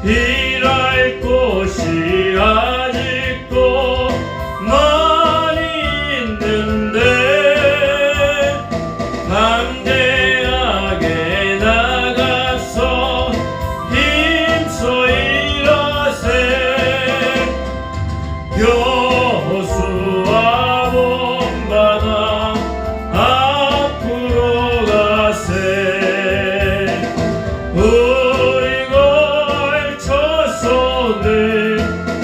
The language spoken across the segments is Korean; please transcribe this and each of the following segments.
일할 곳이 아직도 많이 있는데 담대하게 나가서 힘써 일하세. 여호수아 본받아 앞으로 가세. 우리 걸쳐서는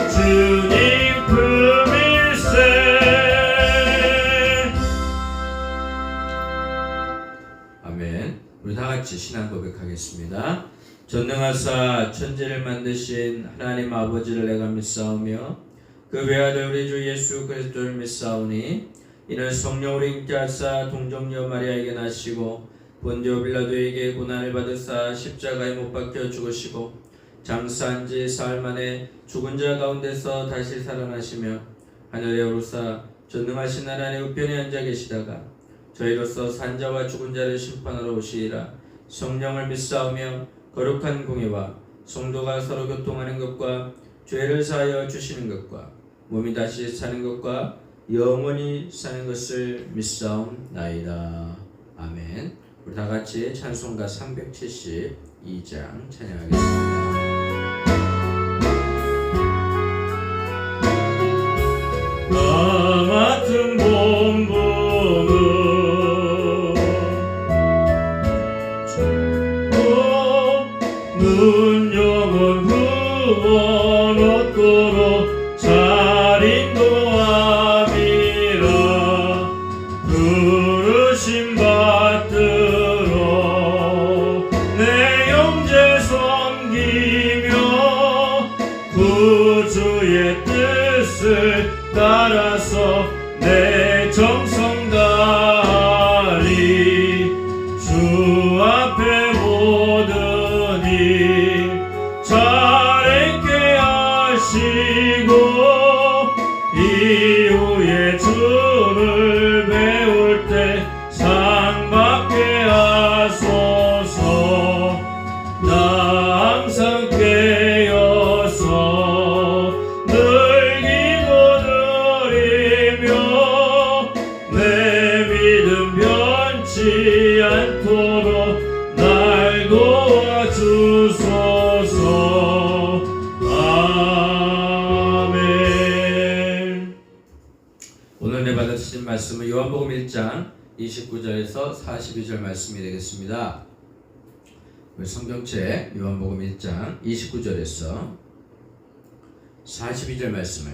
주님 품일세. 아멘. 우리 다같이 신앙 고백하겠습니다. 전능하사 천지를 만드신 하나님 아버지를 내가 믿사오며 그 외아들 우리 주 예수 그리스도를 믿사오니 이는 성령으로 인께하사 동정녀 마리아에게 나시고 본디오 빌라도에게 고난을 받으사 십자가에 못 박혀 죽으시고 장사한 지 사흘 만에 죽은 자 가운데서 다시 살아나시며 하늘에 오르사 전능하신 하나님 우편에 앉아 계시다가 저희로서 산자와 죽은 자를 심판하러 오시리라. 성령을 믿사오며 거룩한 공예와 성도가 서로 교통하는 것과 죄를 사하여 주시는 것과 몸이 다시 사는 것과 영원히 사는 것을 믿사옵나이다. 아멘. 우리 다같이 찬송가 372장 찬양하겠습니다. 나 같은 본분은 눈 영원 구원 얻도록 잘 인도함이라. 부르심 받들어 내 형제 섬기며 구주의 뜻을 따라서 내 정성 다하리. 주 앞에 모든 일 잘 행케 하시고 이후에 주를 배울 때 상 받게 하소서. 나 항상 깨어서 늘 기도드리며 내 믿음 변치 않도록 날 도와주소서. 아멘. 오늘 내 받으신 말씀은 요한복음 1장 29절에서 42절 말씀이 되겠습니다. 성경책 요한복음 1장 29절에서 42절 말씀을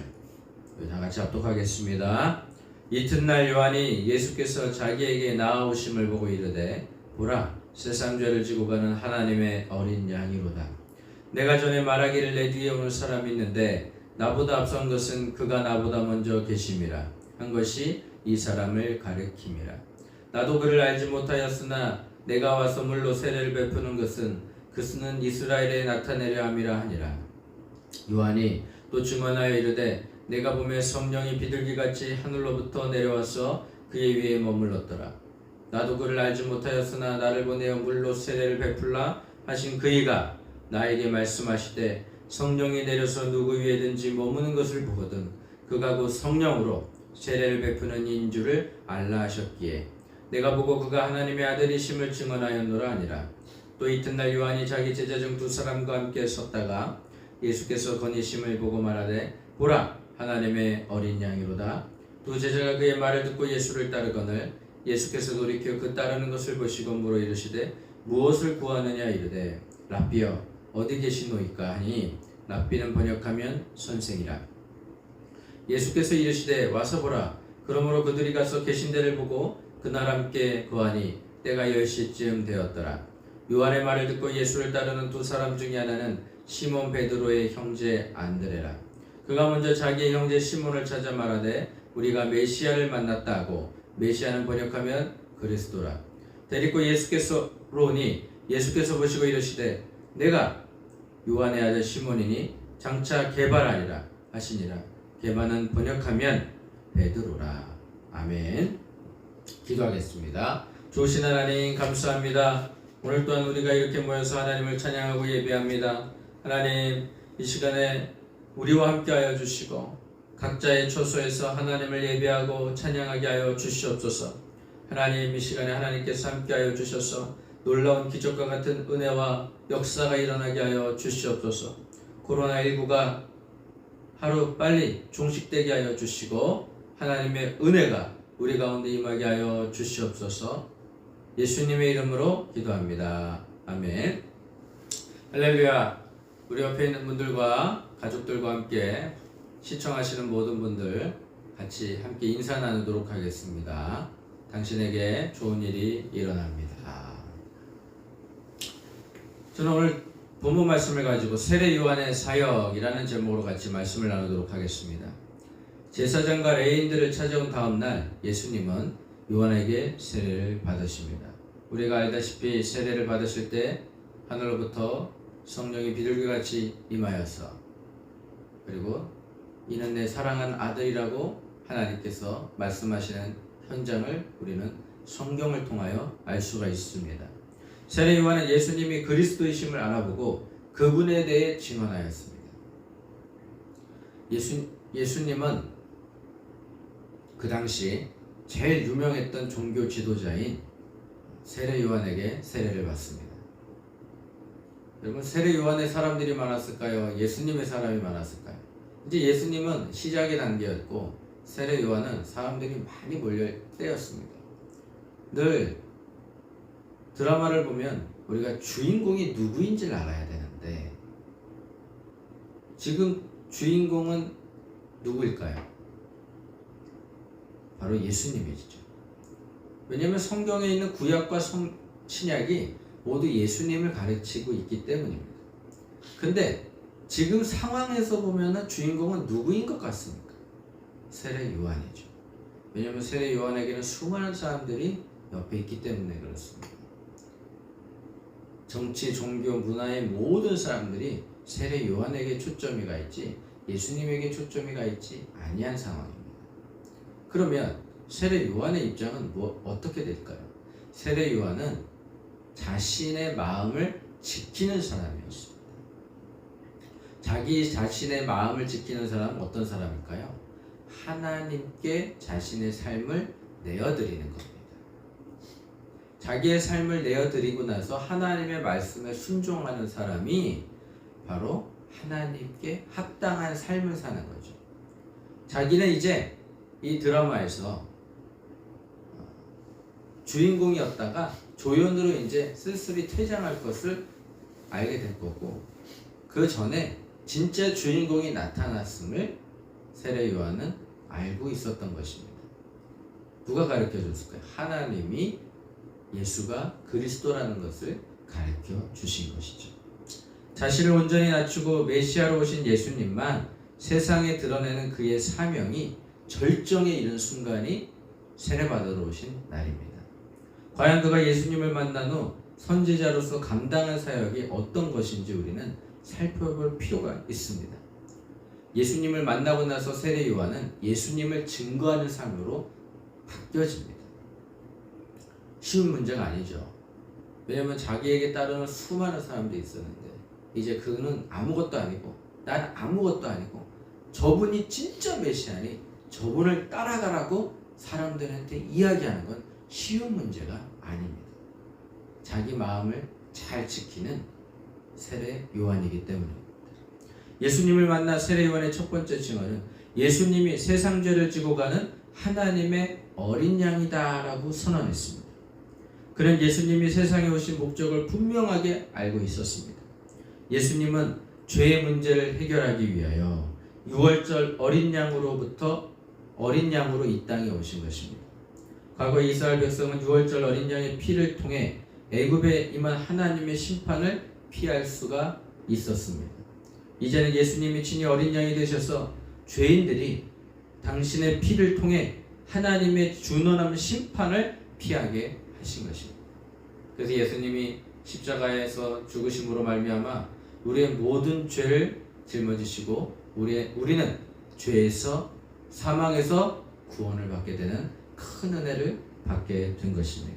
다같이 합독하겠습니다. 이튿날 요한이 예수께서 자기에게 나아오심을 보고 이르되 보라 세상 죄를 지고 가는 하나님의 어린 양이로다. 내가 전에 말하기를 내 뒤에 오는 사람이 있는데 나보다 앞선 것은 그가 나보다 먼저 계심이라 한 것이 이 사람을 가리킴이라. 나도 그를 알지 못하였으나 내가 와서 물로 세례를 베푸는 것은 그는 이스라엘에 나타내려 함이라 하니라. 요한이 또 증언하여 이르되 내가 보매 성령이 비둘기같이 하늘로부터 내려와서 그의 위에 머물렀더라. 나도 그를 알지 못하였으나 나를 보내어 물로 세례를 베풀라 하신 그이가 나에게 말씀하시되 성령이 내려서 누구 위에든지 머무는 것을 보거든 그가 곧 성령으로 세례를 베푸는 이인 줄을 알라 하셨기에 내가 보고 그가 하나님의 아들이심을 증언하였노라 하니라. 또 이튿날 요한이 자기 제자 중 두 사람과 함께 섰다가 예수께서 거니심을 보고 말하되 보라 하나님의 어린 양이로다. 두 제자가 그의 말을 듣고 예수를 따르거늘 예수께서 돌이켜 그 따르는 것을 보시고 물어 이르시되 무엇을 구하느냐 이르되 랍비여 어디 계시노이까 하니 랍비는 번역하면 선생이라. 예수께서 이르시되 와서 보라. 그러므로 그들이 가서 계신 데를 보고 그날 함께 거하니 때가 10시쯤 되었더라. 요한의 말을 듣고 예수를 따르는 두 사람 중에 하나는 시몬 베드로의 형제 안드레라. 그가 먼저 자기의 형제 시몬을 찾아 말하되 우리가 메시아를 만났다 하고 메시아는 번역하면 그리스도라. 데리고 예수께서 오니 예수께서 보시고 이르시되 내가 요한의 아들 시몬이니 장차 게바라니라 하시니라. 게바는 번역하면 베드로라. 아멘. 기도하겠습니다. 좋으신 하나님 감사합니다. 오늘 또한 우리가 이렇게 모여서 하나님을 찬양하고 예배합니다. 하나님, 이 시간에 우리와 함께하여 주시고 각자의 처소에서 하나님을 예배하고 찬양하게 하여 주시옵소서. 하나님, 이 시간에 하나님께서 함께하여 주셔서 놀라운 기적과 같은 은혜와 역사가 일어나게 하여 주시옵소서. 코로나19가 하루 빨리 종식되게 하여 주시고 하나님의 은혜가 우리 가운데 임하게 하여 주시옵소서. 예수님의 이름으로 기도합니다. 아멘. 할렐루야. 우리 옆에 있는 분들과 가족들과 함께 시청하시는 모든 분들 같이 함께 인사 나누도록 하겠습니다. 당신에게 좋은 일이 일어납니다. 저는 오늘 본문 말씀을 가지고 세례 요한의 사역이라는 제목으로 같이 말씀을 나누도록 하겠습니다. 제사장과 레위인들을 찾아온 다음 날 예수님은 요한에게 세례를 받으십니다. 우리가 알다시피 세례를 받으실 때 하늘로부터 성령이 비둘기같이 임하여서 그리고 이는 내 사랑한 아들이라고 하나님께서 말씀하시는 현장을 우리는 성경을 통하여 알 수가 있습니다. 세례 요한은 예수님이 그리스도이심을 알아보고 그분에 대해 증언하였습니다. 예수님은 그 당시 제일 유명했던 종교 지도자인 세례 요한에게 세례를 받습니다. 여러분, 세례 요한의 사람들이 많았을까요? 예수님의 사람이 많았을까요? 이제 예수님은 시작의 단계였고 세례 요한은 사람들이 많이 몰릴 때였습니다. 늘 드라마를 보면 우리가 주인공이 누구인지를 알아야 되는데 지금 주인공은 누구일까요? 바로 예수님이죠. 왜냐하면 성경에 있는 구약과 신약이 모두 예수님을 가르치고 있기 때문입니다. 근데 지금 상황에서 보면 주인공은 누구인 것 같습니까? 세례 요한이죠. 왜냐하면 세례 요한에게는 수많은 사람들이 옆에 있기 때문에 그렇습니다. 정치, 종교, 문화의 모든 사람들이 세례 요한에게 초점이 가 있지 예수님에게 초점이 가 있지 아니한 상황입니다. 그러면 세례 요한의 입장은 어떻게 될까요? 세례 요한은 자신의 마음을 지키는 사람이었습니다. 자기 자신의 마음을 지키는 사람은 어떤 사람일까요? 하나님께 자신의 삶을 내어드리는 겁니다. 자기의 삶을 내어드리고 나서 하나님의 말씀에 순종하는 사람이 바로 하나님께 합당한 삶을 사는 거죠. 자기는 이제 이 드라마에서 주인공이었다가 조연으로 이제 쓸쓸히 퇴장할 것을 알게 될 거고 그 전에 진짜 주인공이 나타났음을 세례 요한은 알고 있었던 것입니다. 누가 가르쳐 줬을까요? 하나님이 예수가 그리스도라는 것을 가르쳐 주신 것이죠. 자신을 온전히 낮추고 메시아로 오신 예수님만 세상에 드러내는 그의 사명이 절정에 이른 순간이 세례받으러 오신 날입니다. 과연 그가 예수님을 만난 후 선지자로서 감당한 사역이 어떤 것인지 우리는 살펴볼 필요가 있습니다. 예수님을 만나고 나서 세례 요한은 예수님을 증거하는 삶으로 바뀌어집니다. 쉬운 문제가 아니죠. 왜냐하면 자기에게 따르는 수많은 사람들이 있었는데 이제 그는 아무것도 아니고 난 아무것도 아니고 저분이 진짜 메시아니 저분을 따라가라고 사람들한테 이야기하는 건 쉬운 문제가 아닙니다. 자기 마음을 잘 지키는 세례 요한이기 때문입니다. 예수님을 만나 세례 요한의 첫 번째 증언은 예수님이 세상 죄를 지고 가는 하나님의 어린 양이다 라고 선언했습니다. 그는 예수님이 세상에 오신 목적을 분명하게 알고 있었습니다. 예수님은 죄의 문제를 해결하기 위하여 유월절 어린 양으로 이 땅에 오신 것입니다. 과거 이스라엘 백성은 유월절 어린 양의 피를 통해 애굽에 임한 하나님의 심판을 피할 수가 있었습니다. 이제는 예수님이 친히 어린 양이 되셔서 죄인들이 당신의 피를 통해 하나님의 준원한 심판을 피하게 하신 것입니다. 그래서 예수님이 십자가에서 죽으심으로 말미암아 우리의 모든 죄를 짊어지시고 우리는 죄에서 사망에서 구원을 받게 되는 큰 은혜를 받게 된 것입니다.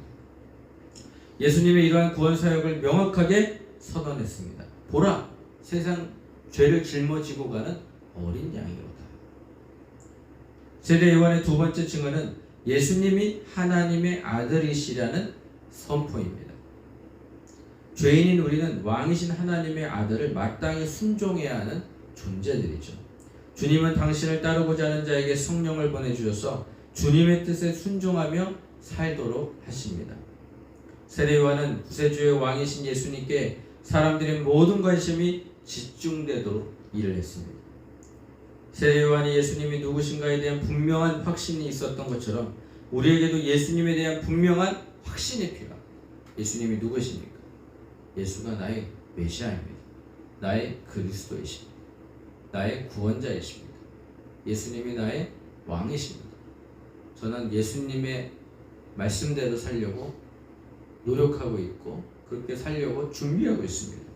예수님의 이러한 구원 사역을 명확하게 선언했습니다. 보라, 세상 죄를 짊어지고 가는 어린 양이로다. 세례 요한의 두 번째 증언은 예수님이 하나님의 아들이시라는 선포입니다. 죄인인 우리는 왕이신 하나님의 아들을 마땅히 순종해야 하는 존재들이죠. 주님은 당신을 따르고자 하는 자에게 성령을 보내주셔서 주님의 뜻에 순종하며 살도록 하십니다. 세례 요한은 구세주의 왕이신 예수님께 사람들의 모든 관심이 집중되도록 일을 했습니다. 세례 요한이 예수님이 누구신가에 대한 분명한 확신이 있었던 것처럼 우리에게도 예수님에 대한 분명한 확신이 필요합니다. 예수님이 누구십니까? 예수가 나의 메시아입니다. 나의 그리스도이십니다. 나의 구원자이십니다. 예수님이 나의 왕이십니다. 저는 예수님의 말씀대로 살려고 노력하고 있고 그렇게 살려고 준비하고 있습니다.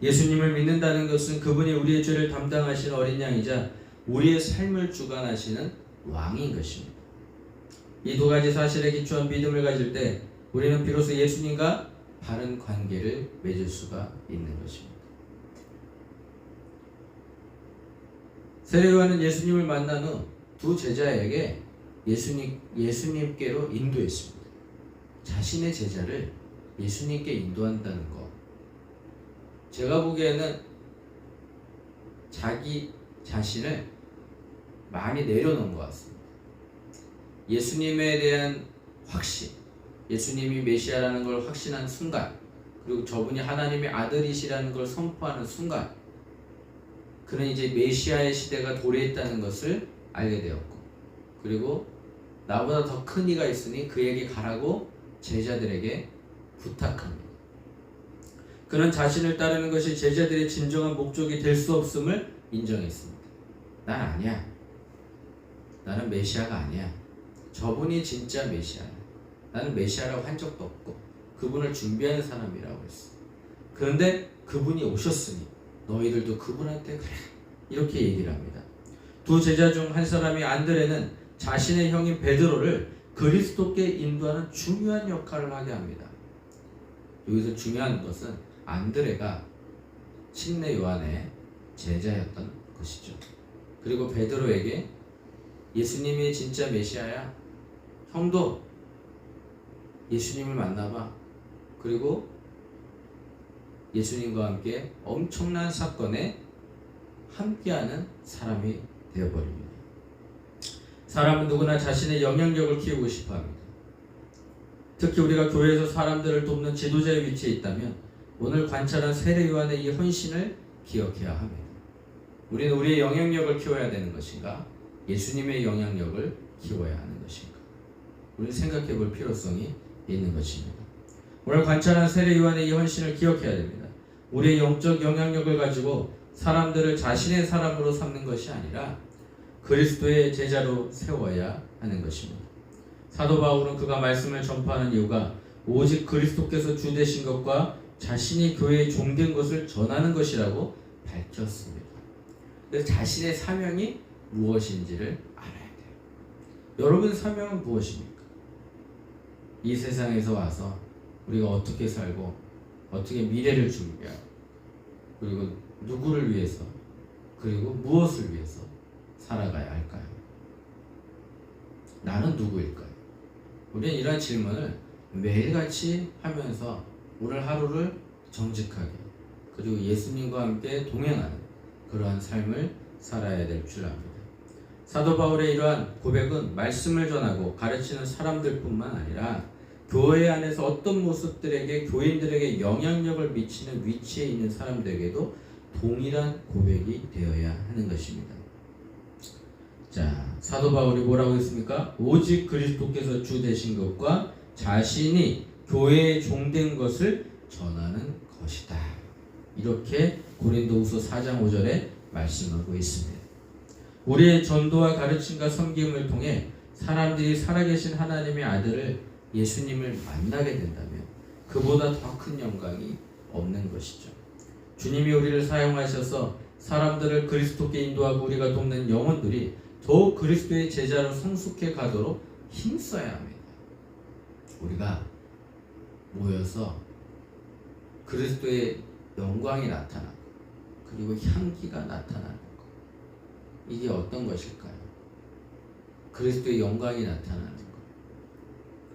예수님을 믿는다는 것은 그분이 우리의 죄를 담당하신 어린 양이자 우리의 삶을 주관하시는 왕인 것입니다. 이 두 가지 사실에 기초한 믿음을 가질 때 우리는 비로소 예수님과 바른 관계를 맺을 수가 있는 것입니다. 세례 요한은 예수님을 만난 후 두 제자에게 예수님께로 인도했습니다. 자신의 제자를 예수님께 인도한다는 것, 제가 보기에는 자기 자신을 많이 내려놓은 것 같습니다. 예수님에 대한 확신, 예수님이 메시아라는 걸 확신한 순간, 그리고 저분이 하나님의 아들이시라는 걸 선포하는 순간, 그는 이제 메시아의 시대가 도래했다는 것을 알게 되었고, 그리고 나보다 더 큰 이가 있으니 그에게 가라고 제자들에게 부탁합니다. 그는 자신을 따르는 것이 제자들의 진정한 목적이 될 수 없음을 인정했습니다. 난 아니야. 나는 메시아가 아니야. 저분이 진짜 메시아야. 나는 메시아라고 한 적도 없고 그분을 준비하는 사람이라고 했어. 그런데 그분이 오셨으니 너희들도 그분한테 그래. 이렇게 얘기를 합니다. 두 제자 중 한 사람이 안드레는 자신의 형인 베드로를 그리스도께 인도하는 중요한 역할을 하게 합니다. 여기서 중요한 것은 안드레가 침례 요한의 제자였던 것이죠. 그리고 베드로에게 예수님이 진짜 메시아야. 형도 예수님을 만나봐. 그리고 예수님과 함께 엄청난 사건에 함께하는 사람이 되어버립니다. 사람은 누구나 자신의 영향력을 키우고 싶어합니다. 특히 우리가 교회에서 사람들을 돕는 지도자의 위치에 있다면 오늘 관찰한 세례 요한의 이 헌신을 기억해야 합니다. 우리는 우리의 영향력을 키워야 되는 것인가? 예수님의 영향력을 키워야 하는 것인가? 우리는 생각해 볼 필요성이 있는 것입니다. 오늘 관찰한 세례 요한의 이 헌신을 기억해야 됩니다. 우리의 영적 영향력을 가지고 사람들을 자신의 사람으로 삼는 것이 아니라 그리스도의 제자로 세워야 하는 것입니다. 사도 바울은 그가 말씀을 전파하는 이유가 오직 그리스도께서 주 되신 것과 자신이 교회에 종된 것을 전하는 것이라고 밝혔습니다. 그래서 자신의 사명이 무엇인지를 알아야 돼요. 여러분 사명은 무엇입니까? 이 세상에서 와서 우리가 어떻게 살고 어떻게 미래를 준비하고 그리고 누구를 위해서 그리고 무엇을 위해서 살아가야 할까요? 나는 누구일까요? 우리는 이러한 질문을 매일같이 하면서 오늘 하루를 정직하게 그리고 예수님과 함께 동행하는 그러한 삶을 살아야 될 줄 압니다. 사도 바울의 이러한 고백은 말씀을 전하고 가르치는 사람들뿐만 아니라 교회 안에서 어떤 모습들에게 교인들에게 영향력을 미치는 위치에 있는 사람들에게도 동일한 고백이 되어야 하는 것입니다. 자, 사도 바울이 뭐라고 했습니까? 오직 그리스도께서 주 되신 것과 자신이 교회에 종된 것을 전하는 것이다. 이렇게 고린도후서 4장 5절에 말씀하고 있습니다. 우리의 전도와 가르침과 섬김을 통해 사람들이 살아계신 하나님의 아들을 예수님을 만나게 된다면 그보다 더 큰 영광이 없는 것이죠. 주님이 우리를 사용하셔서 사람들을 그리스도께 인도하고 우리가 돕는 영혼들이 더욱 그리스도의 제자로 성숙해 가도록 힘써야 합니다. 우리가 모여서 그리스도의 영광이 나타나고 그리고 향기가 나타나는 것. 이게 어떤 것일까요? 그리스도의 영광이 나타나는 것.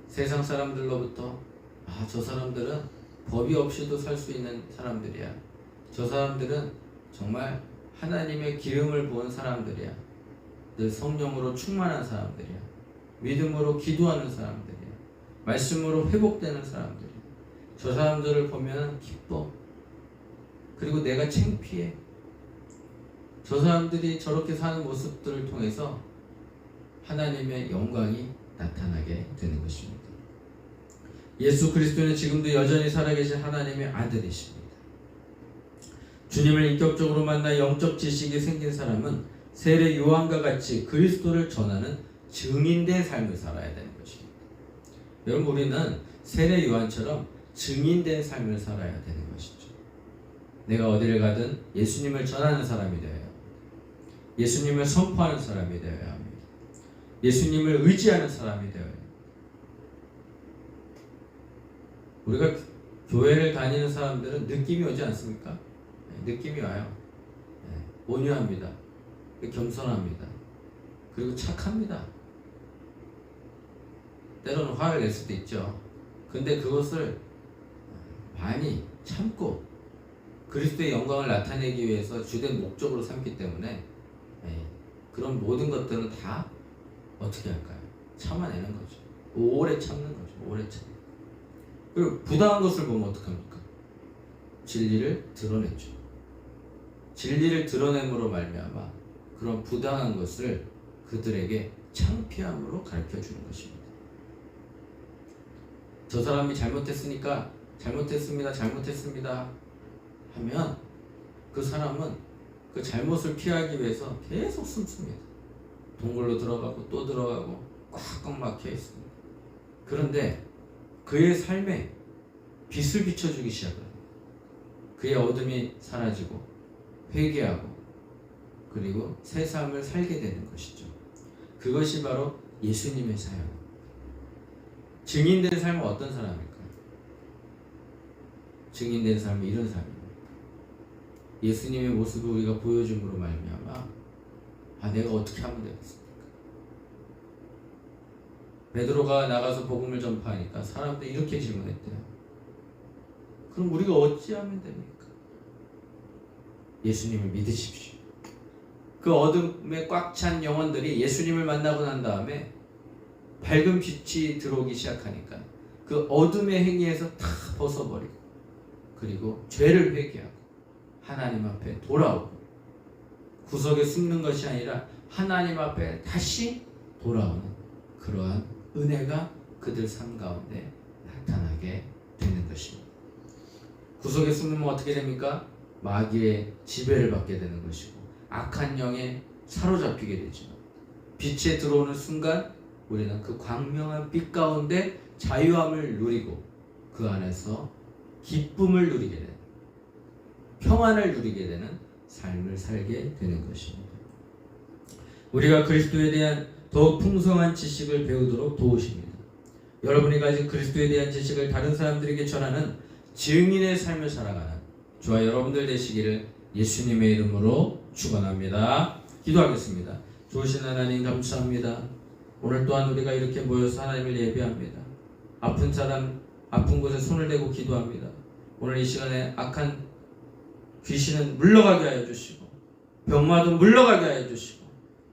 세상 사람들로부터 저 사람들은 법이 없이도 살 수 있는 사람들이야. 저 사람들은 정말 하나님의 기름을 부은 사람들이야. 늘 성령으로 충만한 사람들이야. 믿음으로 기도하는 사람들이야. 말씀으로 회복되는 사람들이야. 저 사람들을 보면 기뻐. 그리고 내가 창피해. 저 사람들이 저렇게 사는 모습들을 통해서 하나님의 영광이 나타나게 되는 것입니다. 예수 그리스도는 지금도 여전히 살아계신 하나님의 아들이십니다. 주님을 인격적으로 만나 영적 지식이 생긴 사람은 세례 요한과 같이 그리스도를 전하는 증인된 삶을 살아야 되는 것입니다. 여러분, 우리는 세례 요한처럼 증인된 삶을 살아야 되는 것이죠. 내가 어디를 가든 예수님을 전하는 사람이 되어야 합니다. 예수님을 선포하는 사람이 되어야 합니다. 예수님을 의지하는 사람이 되어야 합니다. 우리가 교회를 다니는 사람들은 느낌이 오지 않습니까? 느낌이 와요. 온유합니다. 겸손합니다. 그리고 착합니다. 때로는 화를 낼 수도 있죠. 근데 그것을 많이 참고 그리스도의 영광을 나타내기 위해서 주된 목적으로 삼기 때문에 그런 모든 것들은 다 어떻게 할까요? 참아내는 거죠. 오래 참는 거죠. 오래 참. 그리고 부당한 것을 보면 어떡합니까? 진리를 드러냈죠. 진리를 드러냄으로 말미암아 그런 부당한 것을 그들에게 창피함으로 가르쳐주는 것입니다. 저 사람이 잘못했으니까 잘못했습니다 하면 그 사람은 그 잘못을 피하기 위해서 계속 숨습니다. 동굴로 들어가고 또 들어가고 꽉꽉 막혀 있습니다. 그런데 그의 삶에 빛을 비춰주기 시작합니다. 그의 어둠이 사라지고 회개하고 그리고 새 삶을 살게 되는 것이죠. 그것이 바로 예수님의 사역입니다. 증인된 삶은 어떤 사람일까요? 증인된 삶은 이런 삶입니다. 예수님의 모습을 우리가 보여줌으로 말미암아 내가 어떻게 하면 되겠습니까? 베드로가 나가서 복음을 전파하니까 사람들이 이렇게 질문했대요. 그럼 우리가 어찌하면 됩니까? 예수님을 믿으십시오. 그 어둠에 꽉 찬 영혼들이 예수님을 만나고 난 다음에 밝은 빛이 들어오기 시작하니까 그 어둠의 행위에서 다 벗어버리고 그리고 죄를 회개하고 하나님 앞에 돌아오고 구석에 숨는 것이 아니라 하나님 앞에 다시 돌아오는 그러한 은혜가 그들 삶 가운데 나타나게 되는 것입니다. 구석에 숨으면 어떻게 됩니까? 마귀의 지배를 받게 되는 것이고 악한 영에 사로잡히게 되죠. 빛에 들어오는 순간 우리는 그 광명한 빛 가운데 자유함을 누리고 그 안에서 기쁨을 누리게 되는 평안을 누리게 되는 삶을 살게 되는 것입니다. 우리가 그리스도에 대한 더욱 풍성한 지식을 배우도록 도우십니다. 여러분이 가진 그리스도에 대한 지식을 다른 사람들에게 전하는 증인의 삶을 살아가는 저와 여러분들 되시기를 예수님의 이름으로 축원합니다. 기도하겠습니다. 좋으신 하나님 감사합니다. 오늘 또한 우리가 이렇게 모여서 하나님을 예배합니다. 아픈 사람, 아픈 곳에 손을 대고 기도합니다. 오늘 이 시간에 악한 귀신은 물러가게 하여 주시고 병마도 물러가게 하여 주시고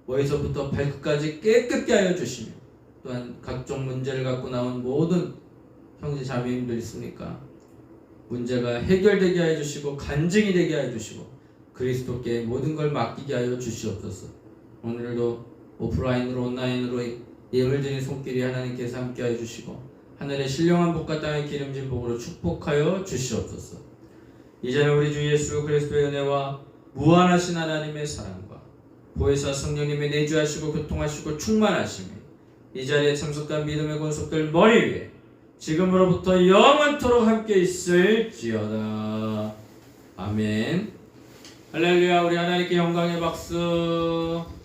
머리서부터 발끝까지 깨끗게 하여 주시며 또한 각종 문제를 갖고 나온 모든 형제 자매님들 있습니까? 문제가 해결되게 하여 주시고 간증이 되게 하여 주시고 그리스도께 모든 걸 맡기게 하여 주시옵소서. 오늘도 오프라인으로 온라인으로 예물 드린 손길이 하나님께서 함께 하여 주시고 하늘의 신령한 복과 땅의 기름진 복으로 축복하여 주시옵소서. 이제는 우리 주 예수 그리스도의 은혜와 무한하신 하나님의 사랑과 보혜사 성령님의 내주하시고 교통하시고 충만하심이 이 자리에 참석한 믿음의 권속들 머리 위에 지금으로부터 영원토록 함께 있을지어다. 아멘. 할렐루야. 우리 하나님께 영광의 박수.